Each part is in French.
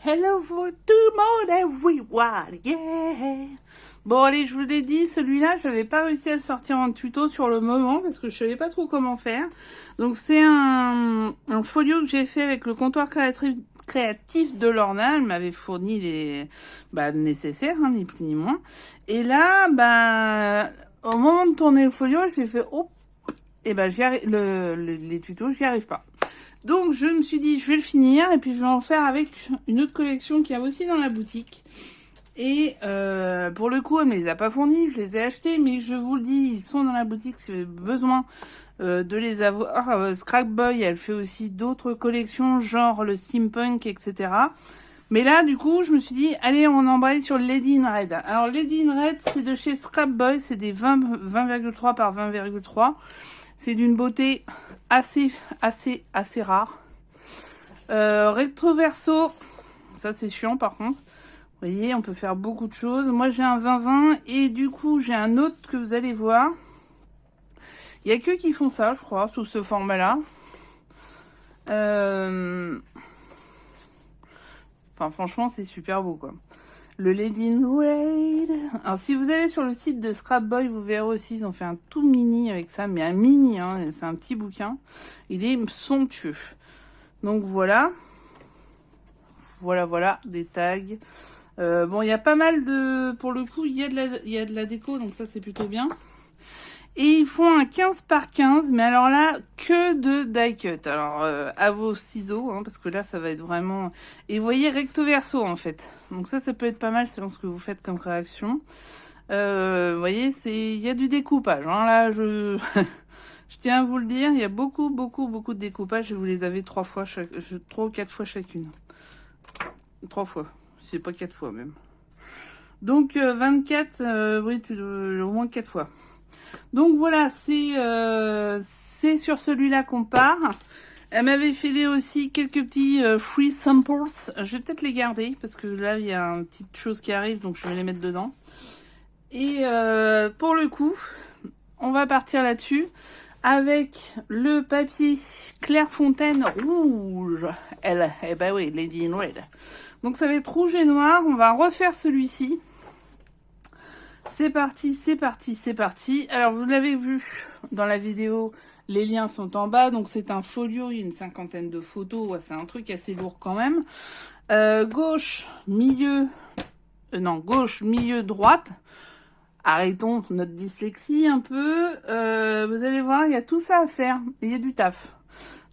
Hello for tout le monde, everyone, yeah. Bon, allez, je vous l'ai dit, celui-là, je n'avais pas réussi à le sortir en tuto sur le moment parce que je savais pas trop comment faire. Donc, c'est un folio que j'ai fait avec le comptoir créatif de Lorna. Elle m'avait fourni les nécessaires, hein, ni plus ni moins. Et là, au moment de tourner le folio, j'ai fait, oh, et les tutos, j'y arrive pas. Donc je me suis dit je vais le finir et puis je vais en faire avec une autre collection qu'il y a aussi dans la boutique. Et pour le coup elle me les a pas fournis, je les ai achetés, mais je vous le dis, ils sont dans la boutique si vous avez besoin de les avoir. Scrapboy, elle fait aussi d'autres collections genre le steampunk, etc. Mais là du coup je me suis dit allez on embraye sur le Lady in Red. Alors Lady in Red c'est de chez Scrapboy, c'est des 20,3 par 20,3. C'est d'une beauté assez rare. Recto verso, ça c'est chiant par contre. Vous voyez, on peut faire beaucoup de choses. Moi j'ai un 20-20 et du coup j'ai un autre que vous allez voir. Il n'y a que qui font ça, je crois, sous ce format-là. Enfin franchement c'est super beau quoi. Le Lady in Red. Alors si vous allez sur le site de Scrapboy, vous verrez aussi, ils ont fait un tout mini avec ça, mais un mini, hein, c'est un petit bouquin. Il est somptueux. Donc voilà. Voilà, des tags. Bon, il y a pas mal de... Pour le coup, il y a de la déco, donc ça c'est plutôt bien. Et ils font un 15 par 15, mais alors là, que de die cut. Alors, à vos ciseaux, hein, parce que là, ça va être vraiment... Et vous voyez, recto verso, en fait. Donc ça peut être pas mal selon ce que vous faites comme réaction. Vous voyez, il y a du découpage. Hein, là, je tiens à vous le dire, il y a beaucoup de découpage. Et vous les avez 3 ou 4 fois chacune. 3 fois. C'est pas 4 fois, même. Donc, 24, oui, au moins 4 fois. Donc voilà, c'est sur celui-là qu'on part. Elle m'avait filé aussi quelques petits free samples. Je vais peut-être les garder parce que là, il y a une petite chose qui arrive, donc je vais les mettre dedans. Et pour le coup, on va partir là-dessus avec le papier Clairefontaine rouge. Eh ben oui, Lady in Red. Donc ça va être rouge et noir. On va refaire celui-ci. C'est parti. Alors, vous l'avez vu dans la vidéo, les liens sont en bas. Donc, c'est un folio, il y a une 50aine de photos. Ouais, c'est un truc assez lourd quand même. Gauche, milieu, droite. Arrêtons notre dyslexie un peu. Vous allez voir, il y a tout ça à faire. Il y a du taf.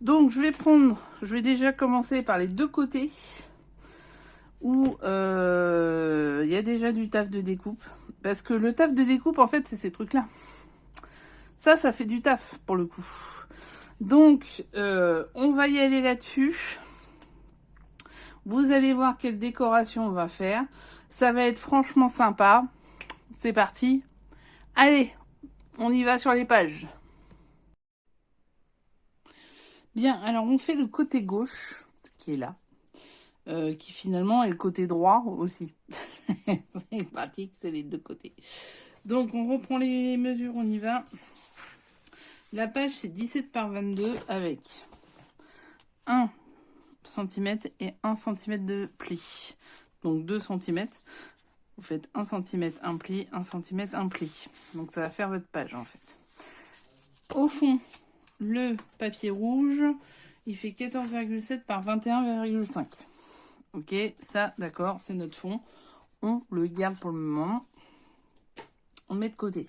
Donc, je vais déjà commencer par les deux côtés où il y a déjà du taf de découpe. Parce que le taf de découpe, en fait, c'est ces trucs-là. Ça fait du taf, pour le coup. Donc, on va y aller là-dessus. Vous allez voir quelle décoration on va faire. Ça va être franchement sympa. C'est parti. Allez, on y va sur les pages. Bien, alors on fait le côté gauche, qui est là. Qui finalement est le côté droit aussi. C'est pratique, c'est les deux côtés. Donc on reprend les mesures, on y va. La page c'est 17 par 22 avec 1 cm et 1 cm de pli. Donc 2 cm. Vous faites 1 cm, un pli, 1 cm, un pli. Donc ça va faire votre page en fait. Au fond, le papier rouge, il fait 14,7 par 21,5. Ok, ça, d'accord, c'est notre fond. On le garde pour le moment. On le met de côté.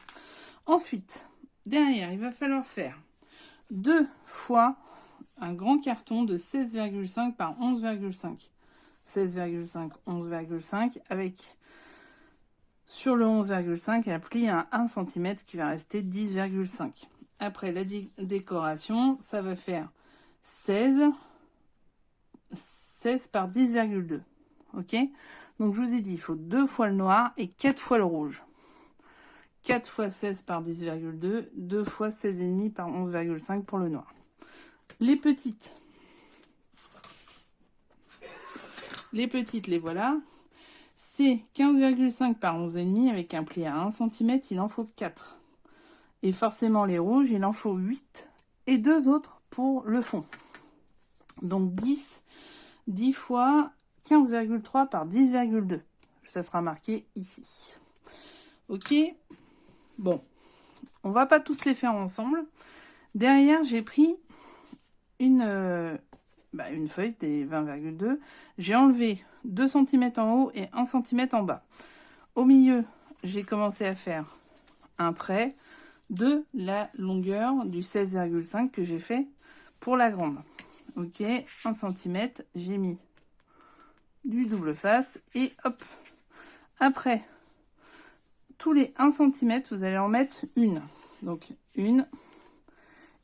Ensuite, derrière, il va falloir faire 2 fois un grand carton de 16,5 par 11,5. 16,5, 11,5 avec sur le 11,5 un pli à 1 cm qui va rester 10,5. Après la décoration, ça va faire 16 par 10,2. Ok, donc je vous ai dit, il faut 2 fois le noir et 4 fois le rouge. 4 fois 16 par 10,2, 2 fois 16,5 par 11,5 pour le noir. Les petites, les voilà. C'est 15,5 par 11,5 avec un pli à 1 cm, il en faut 4. Et forcément les rouges, il en faut 8 et 2 autres pour le fond. Donc 10 fois 15,3 par 10,2. Ça sera marqué ici. Ok. Bon, on va pas tous les faire ensemble. Derrière, j'ai pris une feuille des 20,2. J'ai enlevé 2 cm en haut et 1 cm en bas. Au milieu, j'ai commencé à faire un trait de la longueur du 16,5 que j'ai fait pour la grande. Ok, 1 cm, j'ai mis du double face et hop. Après, tous les 1 cm, vous allez en mettre une. Donc une.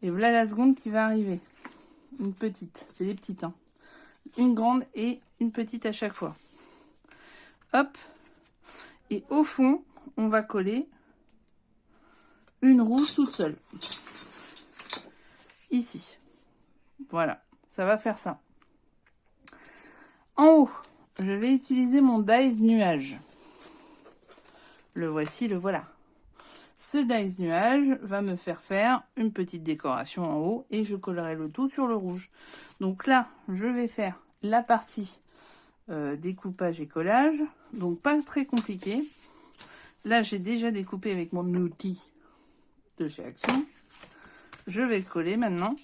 Et voilà la seconde qui va arriver. Une petite, c'est les petites. Hein. Une grande et une petite à chaque fois. Hop. Et au fond, on va coller une rouge toute seule. Ici. Voilà, ça va faire ça. En haut, je vais utiliser mon dies nuage. Le voici, le voilà. Ce dies nuage va me faire une petite décoration en haut et je collerai le tout sur le rouge. Donc là, je vais faire la partie découpage et collage. Donc pas très compliqué. Là, j'ai déjà découpé avec mon outil de chez Action. Je vais le coller maintenant.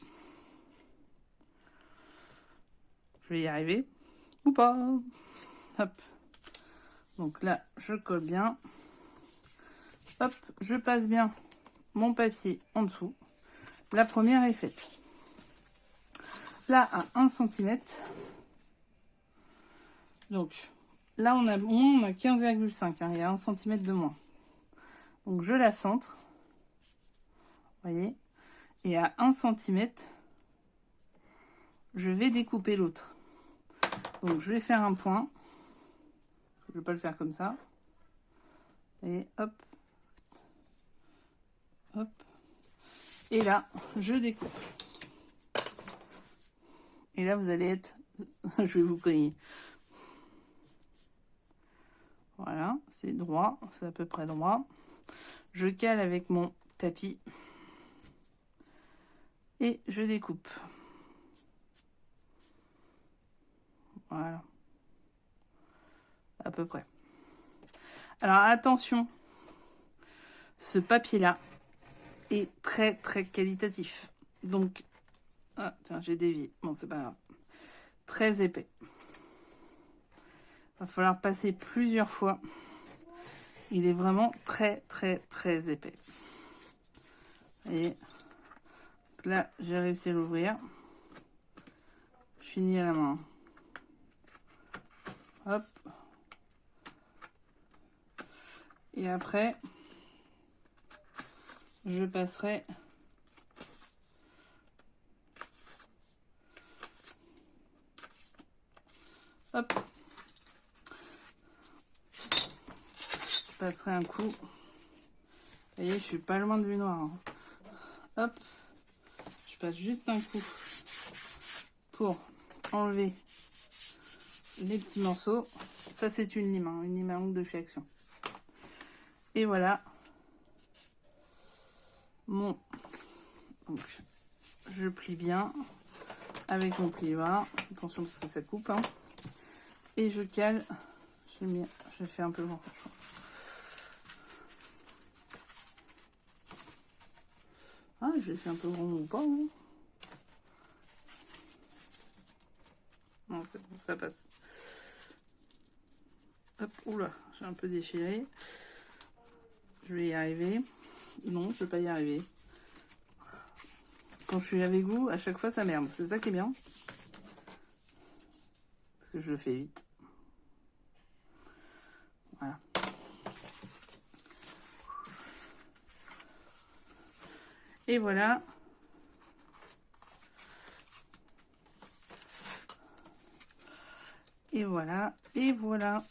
Je vais y arriver. Ou pas. Hop. Donc là, je colle bien. Hop, je passe bien mon papier en dessous. La première est faite. Là, à 1 cm. Donc, là, on a 15,5. Hein, il y a 1 cm de moins. Donc, je la centre. Vous voyez. Et à 1 cm, je vais découper l'autre. Donc, je vais faire un point. Je ne vais pas le faire comme ça. Et hop. Hop. Et là, je découpe. Et là, vous allez être... je vais vous cogner. Voilà, c'est droit. C'est à peu près droit. Je cale avec mon tapis. Et je découpe. Voilà. À peu près. Alors, attention. Ce papier-là est très, très qualitatif. Donc... ah, tiens, j'ai dévié. Bon, c'est pas grave. Très épais. Va falloir passer plusieurs fois. Il est vraiment très, très, très épais. Et là, j'ai réussi à l'ouvrir. Je finis à la main. Hop. Et après, je passerai hop. Je passerai un coup. Vous voyez, je suis pas loin du noir. Hein. Hop. Je passe juste un coup pour enlever les petits morceaux. Ça, c'est une lime, hein, une lime à ongles de chez Action. Et voilà. Mon... donc, je plie bien avec mon plieur. Attention parce que ça coupe. Hein. Et je cale. Je fais un peu grand. Ah, je l'ai fait un peu rond ou pas. Hein. Non, c'est bon, ça passe. Hop, oula, j'ai un peu déchiré. Je vais y arriver. Non, je vais pas y arriver. Quand je suis avec vous, à chaque fois, ça merde. C'est ça qui est bien. Parce que je le fais vite. Voilà. Et voilà. Et voilà. Et voilà.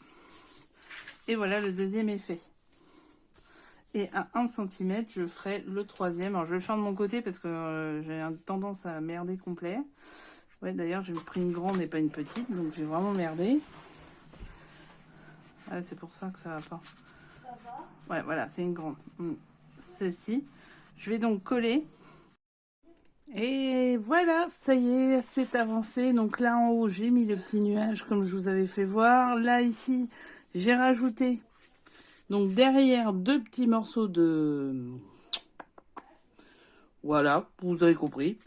Et voilà le deuxième effet. Et à 1 cm, je ferai le troisième. Alors, je vais le faire de mon côté parce que j'ai tendance à merder complet. Ouais, d'ailleurs, j'ai pris une grande et pas une petite. Donc, j'ai vraiment merdé. Ah, c'est pour ça que ça va pas. Ça va ? Ouais, voilà, c'est une grande. Celle-ci. Je vais donc coller. Et voilà, ça y est, c'est avancé. Donc là en haut, j'ai mis le petit nuage comme je vous avais fait voir. Là ici, j'ai rajouté donc derrière 2 petits morceaux de... Voilà, vous avez compris.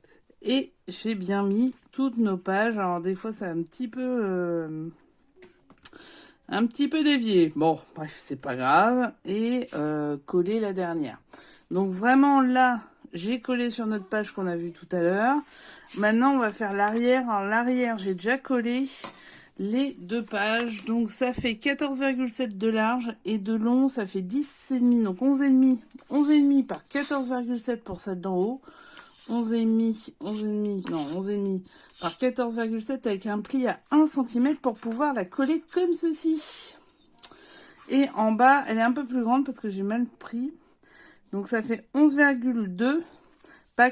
Et j'ai bien mis toutes nos pages. Alors des fois, c'est un petit peu dévié. Bon, bref, c'est pas grave. Et coller la dernière. Donc vraiment là, j'ai collé sur notre page qu'on a vue tout à l'heure. Maintenant, on va faire l'arrière. Alors l'arrière, j'ai déjà collé les 2 pages. Donc ça fait 14,7 de large et de long, ça fait 10,5. Donc 11,5. 11,5 par 14,7 pour celle d'en haut. 11,5 par 14,7 avec un pli à 1 cm pour pouvoir la coller comme ceci. Et en bas, elle est un peu plus grande parce que j'ai mal pris. Donc ça fait 11,2 par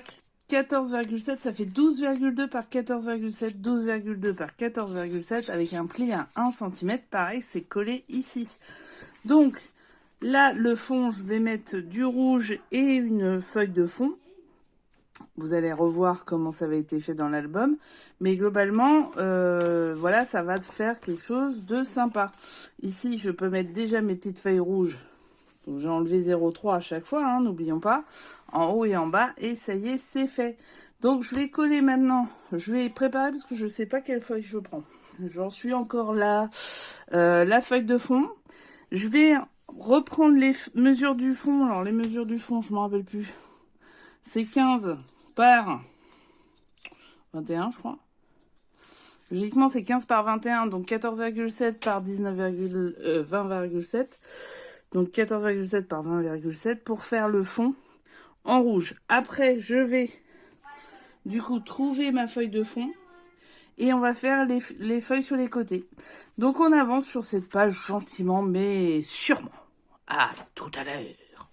14,7, ça fait 12,2 par 14,7, 12,2 par 14,7 avec un pli à 1 cm. Pareil, c'est collé ici. Donc là, le fond, je vais mettre du rouge et une feuille de fond. Vous allez revoir comment ça avait été fait dans l'album. Mais globalement, voilà, ça va faire quelque chose de sympa. Ici, je peux mettre déjà mes petites feuilles rouges. Donc j'ai enlevé 0,3 à chaque fois, hein, n'oublions pas. En haut et en bas. Et ça y est, c'est fait. Donc je vais coller maintenant. Je vais préparer parce que je ne sais pas quelle feuille je prends. J'en suis encore là. La feuille de fond. Je vais reprendre les mesures du fond. Alors les mesures du fond, je ne m'en rappelle plus. C'est 15 par 21, je crois. Logiquement, c'est 15 par 21, donc 14,7 par 20,7. Donc 14,7 par 20,7 pour faire le fond en rouge. Après, je vais du coup trouver ma feuille de fond et on va faire les feuilles sur les côtés. Donc on avance sur cette page gentiment mais sûrement. À tout à l'heure.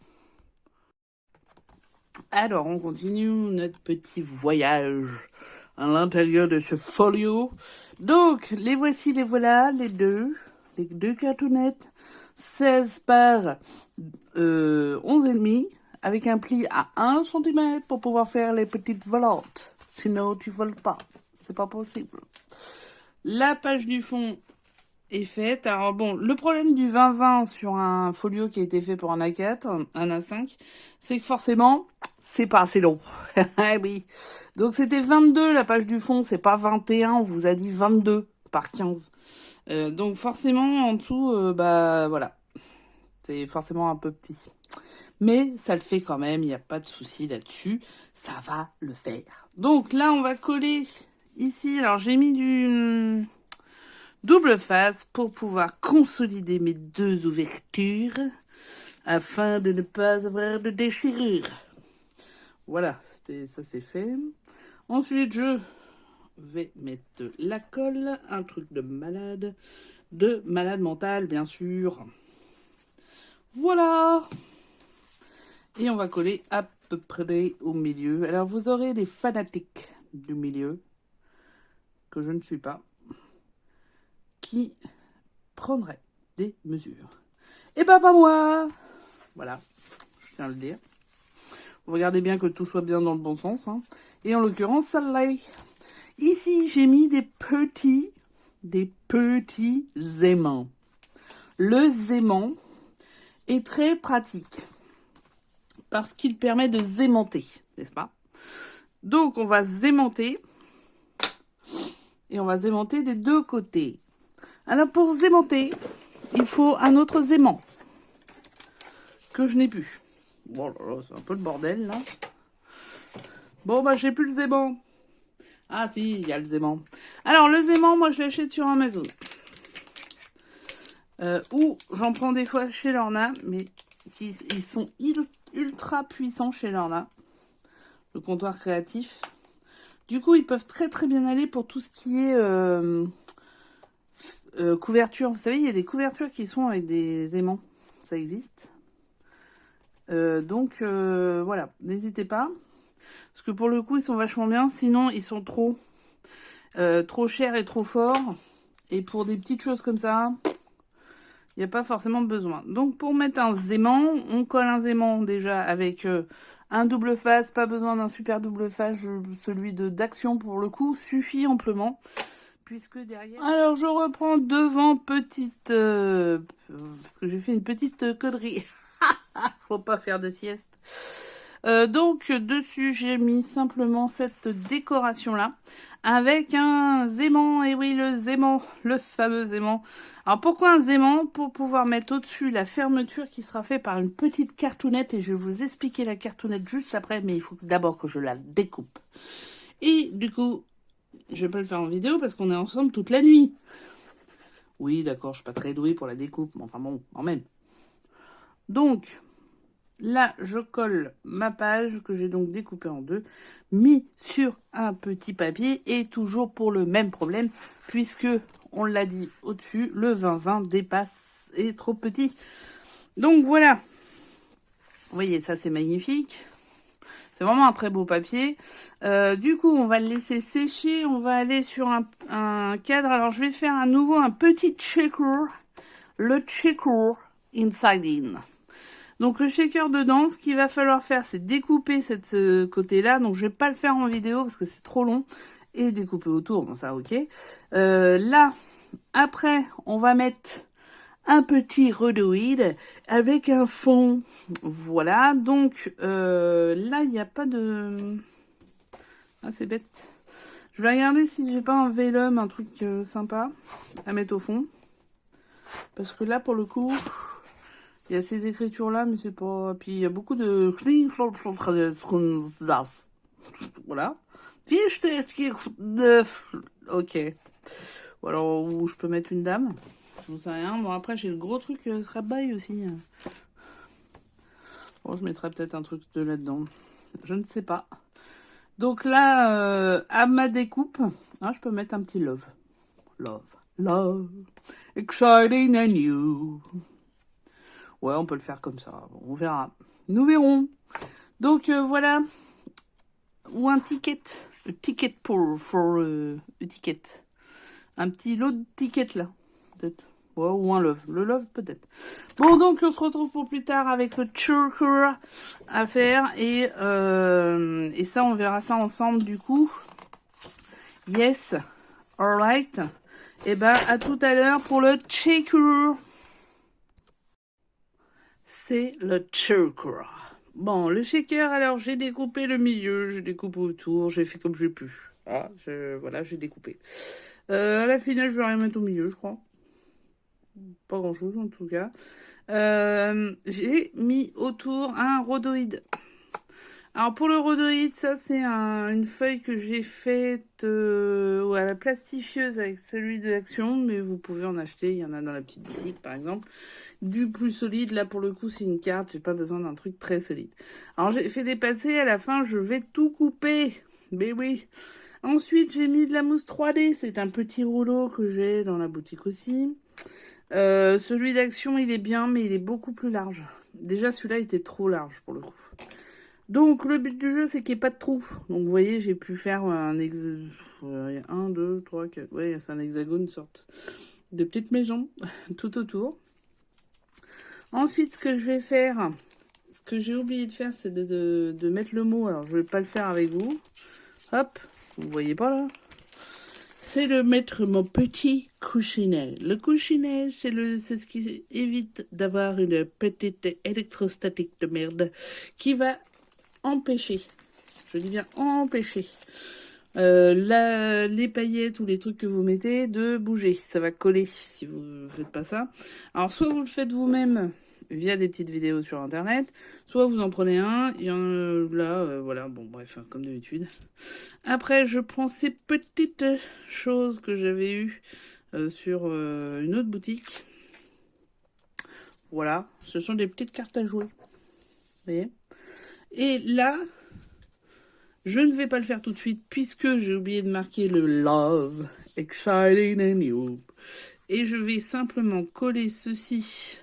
Alors, on continue notre petit voyage à l'intérieur de ce folio. Donc, les voici, les voilà, les deux cartonnettes. 16 par 11,5 avec un pli à 1 cm pour pouvoir faire les petites volantes. Sinon, tu voles pas. C'est pas possible. La page du fond est faite. Alors bon, le problème du 20-20 sur un folio qui a été fait pour un A4, un A5, c'est que forcément, c'est pas assez long. Oui. Donc c'était 22 la page du fond, c'est pas 21, on vous a dit 22 par 15. Donc forcément, en dessous, bah voilà. C'est forcément un peu petit. Mais ça le fait quand même, il n'y a pas de souci là-dessus. Ça va le faire. Donc là, on va coller ici. Alors j'ai mis du double face pour pouvoir consolider mes 2 ouvertures afin de ne pas avoir de déchirure. Voilà, ça c'est fait. Ensuite, je vais mettre la colle, un truc de malade mental, bien sûr. Voilà. Et on va coller à peu près au milieu. Alors, vous aurez les fanatiques du milieu, que je ne suis pas, qui prendraient des mesures. Et ben, pas moi. Voilà, je tiens à le dire. Regardez bien que tout soit bien dans le bon sens. Hein. Et en l'occurrence, ça l'est. Ici, j'ai mis des petits aimants. Le aimant est très pratique parce qu'il permet de zaimanter, n'est-ce pas? Donc, on va zaimanter et on va zaimanter des 2 côtés. Alors, pour zaimanter, il faut un autre aimant que je n'ai plus. Bon, là, c'est un peu le bordel, là. Bon, bah, j'ai plus le aimant. Ah, si, il y a le aimant. Alors, le aimant, moi, je l'achète sur Amazon. Ou j'en prends des fois chez Lorna, mais ils sont ultra puissants chez Lorna. Le comptoir créatif. Du coup, ils peuvent très très bien aller pour tout ce qui est couverture. Vous savez, il y a des couvertures qui sont avec des aimants. Ça existe. Donc, voilà, n'hésitez pas. Parce que pour le coup, ils sont vachement bien. Sinon, ils sont trop chers et trop forts. Et pour des petites choses comme ça, il n'y a pas forcément besoin. Donc, pour mettre un aimant, on colle un aimant déjà avec Un double face, pas besoin d'un super double face, celui d'Action pour le coup suffit amplement. Puisque derrière... Alors je reprends devant petite... parce que j'ai fait une petite connerie. Faut pas faire de sieste. Donc dessus j'ai mis simplement cette décoration là avec un aimant, et oui le aimant, le fameux aimant. Alors pourquoi un aimant? Pour pouvoir mettre au-dessus la fermeture qui sera faite par une petite cartonnette, et je vais vous expliquer la cartonnette juste après, mais il faut d'abord que je la découpe. Et du coup, je vais pas le faire en vidéo parce qu'on est ensemble toute la nuit. Oui d'accord, je suis pas très douée pour la découpe, mais enfin bon, quand même. Donc... là, je colle ma page que j'ai donc découpée en deux, mis sur un petit papier, et toujours pour le même problème, puisque, on l'a dit au-dessus, le 20-20 dépasse, est trop petit. Donc voilà. Vous voyez, ça c'est magnifique. C'est vraiment un très beau papier. Du coup, on va le laisser sécher. On va aller sur un cadre. Alors, je vais faire à nouveau un petit checker. Le checker inside in. Donc le shaker dedans, ce qu'il va falloir faire, c'est découper ce côté-là. Donc je vais pas le faire en vidéo parce que c'est trop long. Et découper autour, bon ça ok. Là, après, on va mettre un petit rhodoïde avec un fond. Voilà, donc là, il n'y a pas de... ah, c'est bête. Je vais regarder si j'ai pas un vélum, un truc sympa à mettre au fond. Parce que là, pour le coup... il y a ces écritures-là, mais c'est pas... puis il y a beaucoup de... voilà. Ok. Ou alors, où je peux mettre une dame. J'en sais rien. Bon, après, j'ai le gros truc Scrapbuy aussi. Bon, je mettrai peut-être un truc de là-dedans. Je ne sais pas. Donc là, à ma découpe, hein, je peux mettre un petit love. Love. Love. Exciting and new. Ouais, on peut le faire comme ça. On verra. Nous verrons. Donc, voilà. Ou un ticket. Un ticket pour ticket. Un petit lot de tickets, là. Peut-être. Ouais, ou un love. Le love, peut-être. Bon, donc, on se retrouve pour plus tard avec le choker à faire. Et ça, on verra ça ensemble, du coup. Yes. Alright. Et ben, à tout à l'heure pour le checker. C'est le shaker. Bon, le shaker, alors j'ai découpé le milieu, j'ai découpé autour, j'ai fait comme j'ai pu. Ah, voilà, j'ai découpé. À la finale, je vais rien mettre au milieu, je crois. Pas grand-chose, en tout cas. J'ai mis autour un rhodoïde. Alors, pour le rhodoïde, ça, c'est une feuille que j'ai faite à la plastifieuse avec celui de l'Action, mais vous pouvez en acheter, il y en a dans la petite boutique, par exemple. Du plus solide, là, pour le coup, c'est une carte, j'ai pas besoin d'un truc très solide. Alors, j'ai fait dépasser, à la fin, je vais tout couper. Mais oui. Ensuite, j'ai mis de la mousse 3D, c'est un petit rouleau que j'ai dans la boutique aussi. Celui d'Action, il est bien, mais il est beaucoup plus large. Déjà, celui-là était trop large, pour le coup. Donc, le but du jeu, c'est qu'il n'y ait pas de trou. Donc, vous voyez, j'ai pu faire un 1, 2, 3, 4... ouais, c'est un hexagone, une sorte de petite maison tout autour. Ensuite, ce que je vais faire, ce que j'ai oublié de faire, c'est de mettre le mot. Alors, je ne vais pas le faire avec vous. Hop, vous ne voyez pas là. C'est de mettre mon petit couchinet. Le couchinet, c'est ce qui évite d'avoir une petite électrostatique de merde qui va empêcher, je dis bien empêcher, les paillettes ou les trucs que vous mettez de bouger. Ça va coller si vous ne faites pas ça. Alors, soit vous le faites vous-même via des petites vidéos sur internet, soit vous en prenez un, il y en a là, voilà, bon bref, comme d'habitude. Après, je prends ces petites choses que j'avais eues sur une autre boutique. Voilà, ce sont des petites cartes à jouer. Vous voyez ? Et là, je ne vais pas le faire tout de suite puisque j'ai oublié de marquer le love, exciting and new. Et je vais simplement coller ceci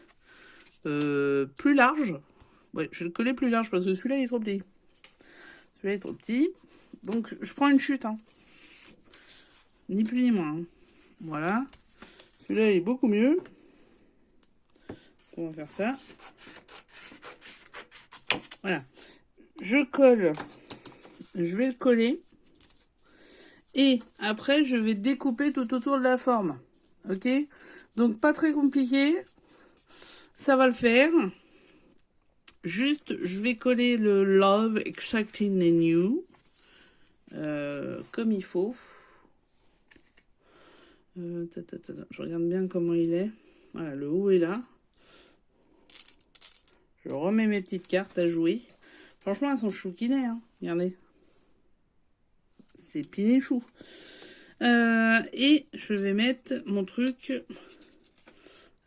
plus large. Ouais, je vais le coller plus large parce que celui-là il est trop petit. Celui-là est trop petit. Donc je prends une chute. Hein. Ni plus ni moins. Hein. Voilà. Celui-là est beaucoup mieux. On va faire ça. Voilà. je colle. Je vais le coller. Et après, je vais découper tout autour de la forme. Ok? Donc, pas très compliqué. Ça va le faire. Juste, je vais coller le Love Extracting the New. Comme il faut. Je regarde bien comment il est. Voilà, le haut est là. Je remets mes petites cartes à jouer. Franchement, elles sont chouquinées, hein. Regardez. C'est pinéchou. Et je vais mettre mon truc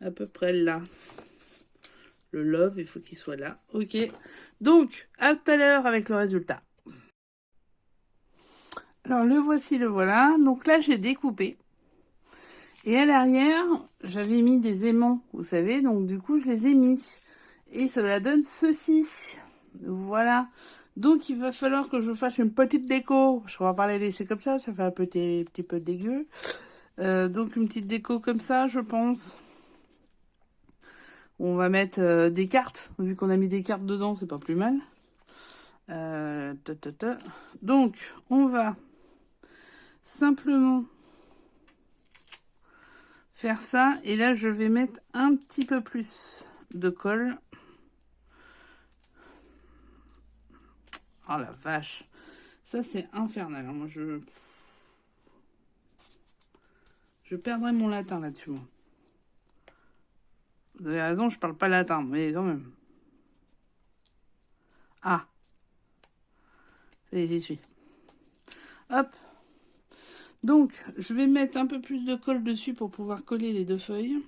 à peu près là. Le love, il faut qu'il soit là. Ok. Donc, à tout à l'heure avec le résultat. Alors, le voici, le voilà. Donc là, j'ai découpé. Et à l'arrière, j'avais mis des aimants, vous savez. Donc, du coup, je les ai mis. Et cela donne ceci. Voilà. Donc, il va falloir que je fasse une petite déco. Je ne vais pas les laisser comme ça fait un petit peu dégueu. Donc, une petite déco comme ça, je pense. On va mettre des cartes. Vu qu'on a mis des cartes dedans, c'est pas plus mal. Donc, on va simplement faire ça. Et là, je vais mettre un petit peu plus de colle. Oh la vache. Ça, c'est infernal. Moi, je perdrai mon latin là-dessus, moi. Vous avez raison, je parle pas latin, mais quand même. Ah. Ça y est, j'y suis. Hop. Donc, je vais mettre un peu plus de colle dessus pour pouvoir coller les deux feuilles.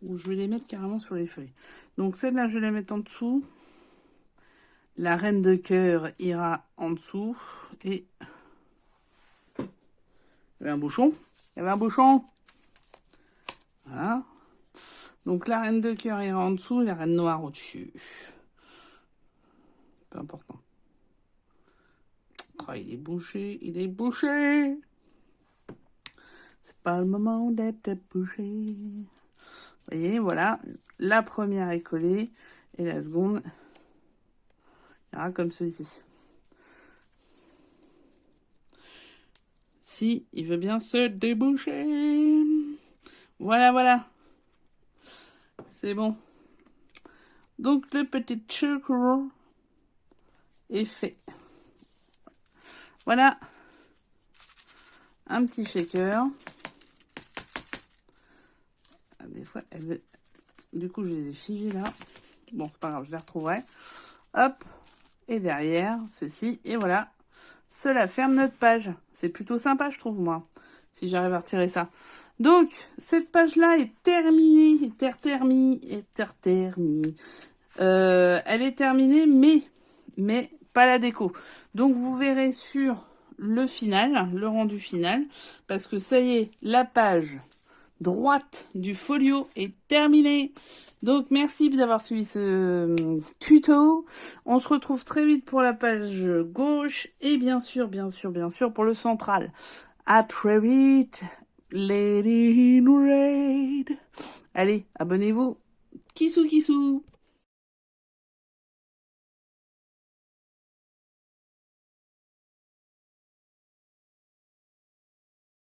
Ou je vais les mettre carrément sur les feuilles. Donc, celle-là, je vais la mettre en dessous. La reine de cœur ira en dessous. Et... il y avait un bouchon. Il y avait un bouchon. Voilà. Donc, la reine de cœur ira en dessous et la reine noire au-dessus. Peu important. Oh, il est bouché, il est bouché. C'est pas le moment d'être bouché. Vous voyez, voilà. La première est collée. Et la seconde ira comme ceci. Si, il veut bien se déboucher. Voilà, voilà. C'est bon. Donc, le petit chocolat est fait. Voilà. Un petit shaker. Des fois, du coup, je les ai figés là. Bon, c'est pas grave, je les retrouverai. Hop. Et derrière, ceci. Et voilà. Cela ferme notre page. C'est plutôt sympa, je trouve, moi. Si j'arrive à retirer ça. Donc, cette page-là est terminée. Elle est terminée, mais pas la déco. Donc, vous verrez sur le final, le rendu final, parce que ça y est, la page droite du folio est terminée. Donc, merci d'avoir suivi ce tuto. On se retrouve très vite pour la page gauche et bien sûr, pour le central. À très vite. Lady in Red. Allez, abonnez-vous. Kissou, kissou.